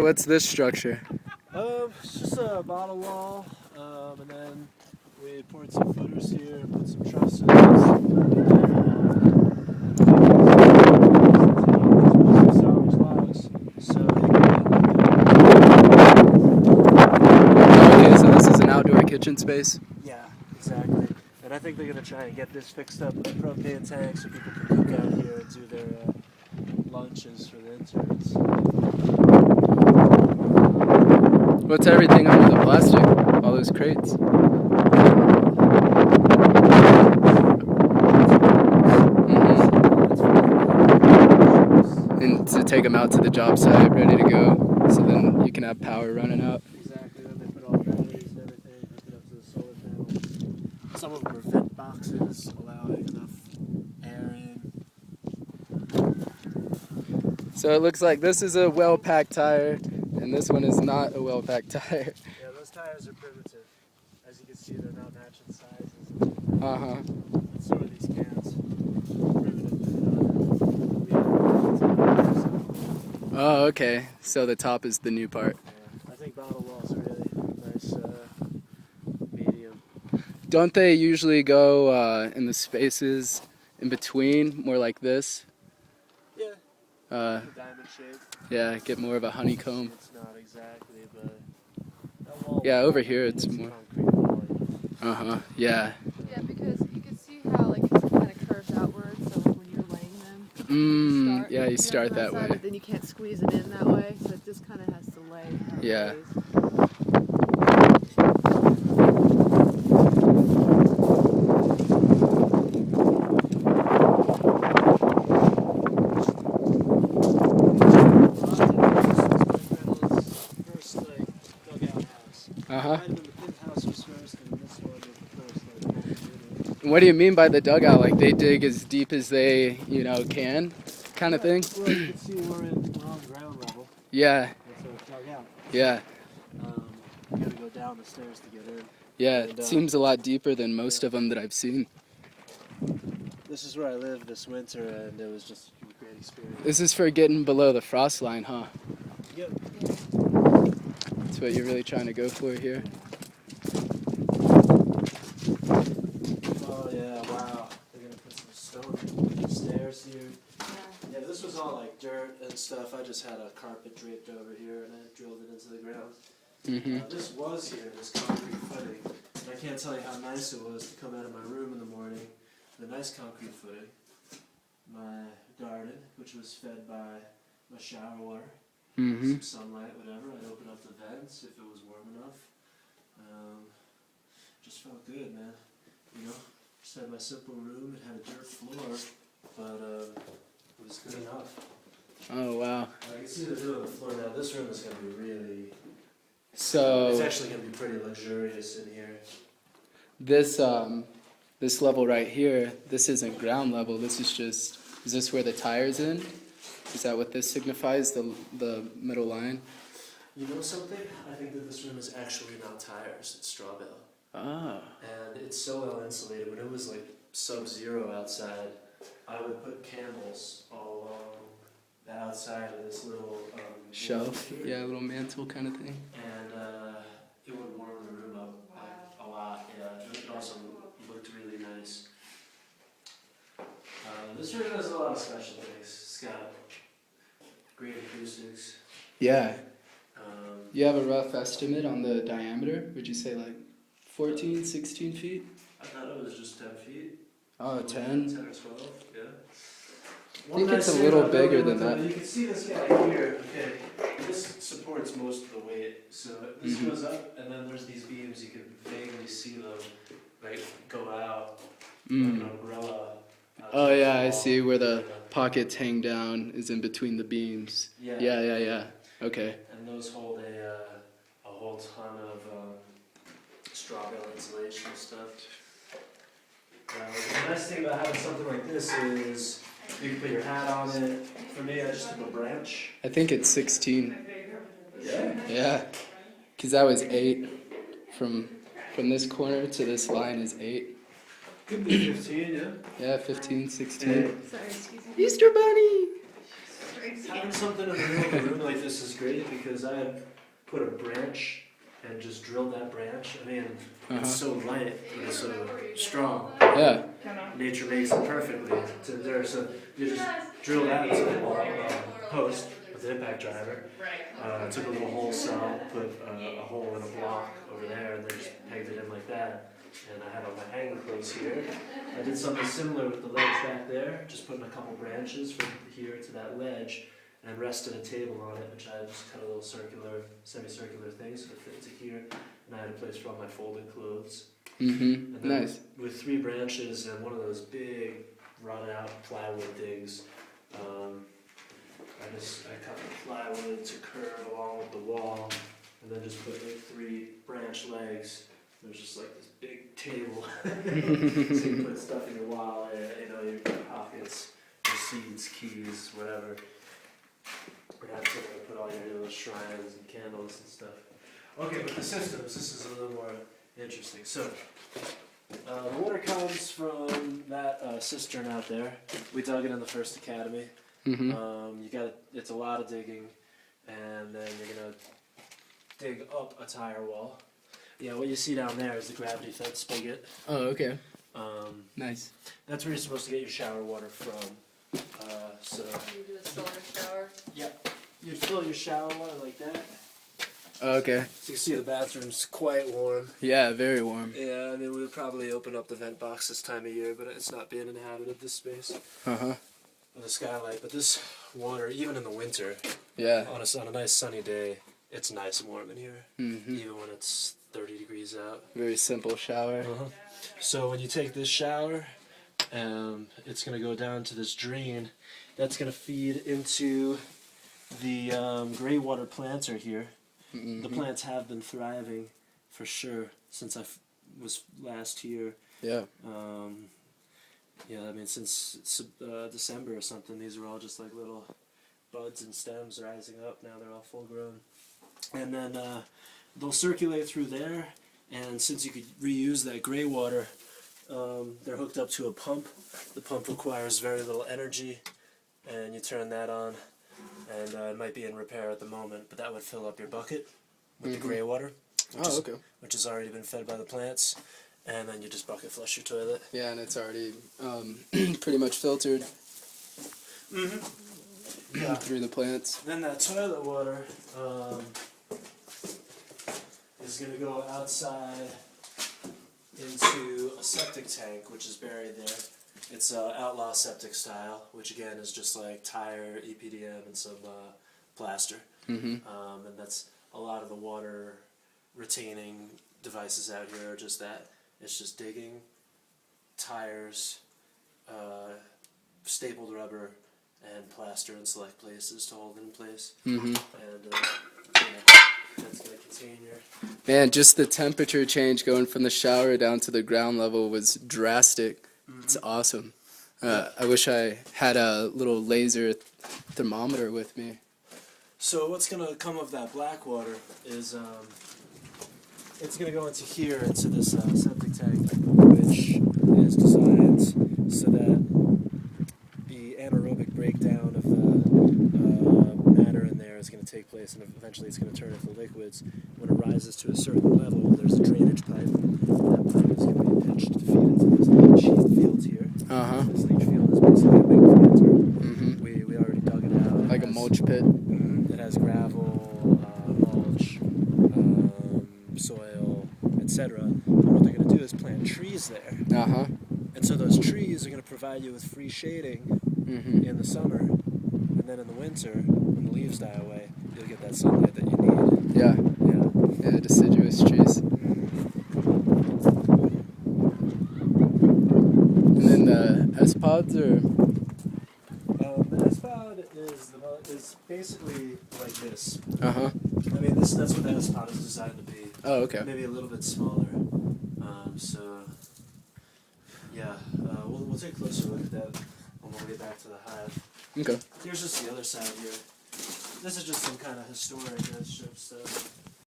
What's this structure? It's just a bottle wall, and then we poured some footers here and put some trusses. Salvage logs, so Okay, so this is an outdoor kitchen space? yeah, exactly. And I think they're gonna try and get this fixed up with a propane tank so people can cook out here and do their lunches for the interns. What's everything under the plastic? All those crates? And to take them out to the job site, ready to go, so then you can have power running out. Exactly, then they put all batteries and everything, hook it up to the solar panels. Some of them are vent boxes, allowing enough air in. So it looks like this is a well-packed tire, and this one is not a well-packed tire. Yeah, those tires are primitive. As you can see, they're not matching sizes. Uh-huh. So are these cans. Oh, okay. So the top is the new part. Yeah, I think bottle wall's a really nice medium. Don't they usually go in the spaces in between, more like this? Yeah. Diamond shape. Yeah, get more of a honeycomb. It's not exactly, but that wall. Yeah, over here it's more. Concrete Yeah. Yeah, because you can see how like it kind of curves outwards, so like, when you're laying them, Yeah, you go start from that side, way. but then you can't squeeze it in that way, so it just kind of has to lay. how it Yeah. lays. What do you mean by the dugout? Like they dig as deep as they, can, kind of thing? Well, you can see we're on ground level. Yeah. That's our dugout. Yeah. You gotta go down the stairs to get in. Yeah, And, it seems a lot deeper than most of them that I've seen. This is where I lived this winter, and it was just a great experience. This is for getting below the frost line, huh? Yep. That's what you're really trying to go for here. Oh yeah, wow. They're gonna put some stone stairs here. Yeah, this was all like dirt and stuff. I just had a carpet draped over here, and I drilled it into the ground. This was here, this concrete footing. And I can't tell you how nice it was to come out of my room in the morning. The nice concrete footing. My garden, which was fed by my shower water. Some sunlight, whatever. I'd open up the vents if it was warm enough. Just felt good, man. Just had my simple room. It had a dirt floor, but it was good enough. Oh, wow. I can see the view of the floor now. This room is going to be really... So it's actually going to be pretty luxurious in here. this level right here, this isn't ground level. This is just, is this where the tire's in? Is that what this signifies, the middle line? You know something? I think that this room is actually not tires, it's straw bale. Oh. And it's so well insulated. When it was like sub-zero outside, I would put candles all along the outside of this little Shelf? Yeah, a little mantle kind of thing. And it would warm the room up a lot, yeah. It also looked really nice. This room has a lot of special things. It's got great acoustics. Yeah. You have a rough estimate on the diameter? Would you say like 14, 16 feet? I thought it was just 10 feet. Oh, 10? 10 or 12, yeah. I think it's a little bigger than that. You can see this guy here, okay, this supports most of the weight, so this goes up, and then there's these beams, you can vaguely see them, like, go out, like an umbrella. Oh yeah, I see where the pockets hang down is in between the beams. Yeah. Okay. And those hold a whole ton of straw bale insulation stuff. The nice thing about having something like this is you can put your hat on it. For me, I just took a branch. I think it's 16. Yeah? Yeah. Because that was 8. From this corner to this line is 8. Could be 15, yeah? Yeah, 15, 16. Sorry, excuse me. Easter Bunny! having something in the middle of the room like this is great because I had put a branch and just drilled that branch. I mean, it's so light, but it's so strong. Yeah. Nature makes it perfectly to there. So you just drill that into the wall post with the impact driver. Took a little hole saw, put a hole in a block over there, and then just pegged it in like that. And I had all my hanging clothes here. I did something similar with the legs back there, just putting a couple branches from here to that ledge, and rested a table on it, which I just cut a little circular, semicircular thing so it fit to here. And I had a place for all my folded clothes. Mm-hmm. And then Nice. with 3 branches and one of those big rotted out plywood things, I cut the plywood to curve along with the wall, and then just put like 3 branch legs. There's just like this big table, so you put stuff in your wallet, your pockets, receipts, keys, whatever. You have somewhere to put all your little shrines and candles and stuff. Okay, but the systems, this is a little more interesting. So, the water comes from that cistern out there. We dug it in the first academy. Mm-hmm. It's a lot of digging, and then you're gonna dig up a tire wall. Yeah, what you see down there is the gravity fed spigot. Oh, okay. Nice. That's where you're supposed to get your shower water from. So You do a solar shower. yeah, you'd fill your shower water like that. Oh, okay. So you can see the bathroom's quite warm. Yeah, very warm. Yeah, I mean we would probably open up the vent box this time of year, but it's not being inhabited, this space. Uh-huh. With the skylight, but this water, even in the winter, Yeah. on a nice sunny day, it's nice and warm in here, Mm-hmm. even when it's 30 degrees out. Very simple shower. So when you take this shower, it's going to go down to this drain. That's going to feed into the gray water planter here. Mm-hmm. The plants have been thriving for sure since I was last here. Yeah. Yeah, I mean since December or something, these were all just like little buds and stems rising up. Now they're all full grown. And then they'll circulate through there, and since you could reuse that gray water, they're hooked up to a pump. The pump requires very little energy, and you turn that on, and it might be in repair at the moment, but that would fill up your bucket with the gray water, which has already been fed by the plants, and then you just bucket flush your toilet. Yeah, and it's already pretty much filtered Yeah. through the plants. Then that toilet water is going to go outside into a septic tank, which is buried there. It's outlaw septic style, which again is just like tire, EPDM, and some plaster. Mm-hmm. And that's a lot of the water retaining devices out here are just that. It's just digging, tires, stapled rubber, and plaster in select places to hold it in place. Mm-hmm. And that's going to contain your... Man, just the temperature change going from the shower down to the ground level was drastic. It's awesome. I wish I had a little laser thermometer with me. So what's going to come of that black water is it's going to go into here, into this septic tank, which is designed so that the anaerobic breakdown of the matter in there is going to take place, and eventually it's going to turn into liquids. When it rises to a certain level, there's a drainage pipe. That pipe is going to be pitched to feed into this leach field here. Uh-huh. This leach field is basically a big planter. Mm-hmm. We already dug it out. Like a mulch pit. It has gravel, mulch, soil, etc. And what they're going to do is plant trees there. Uh-huh. And so those trees are going to provide you with free shading in the summer, and then in the winter, when the leaves die away, you'll get that sunlight that you need. Yeah. Yeah. Yeah, deciduous trees. And then the S-pods are... The S-pod is basically like this. Uh-huh. I mean, that's what the S-pod is designed to be. Oh, okay. Maybe a little bit smaller. Yeah, we'll take a closer look at that when we get back to the hive. Okay. Here's just the other side here. This is just some kind of historic Earthship stuff.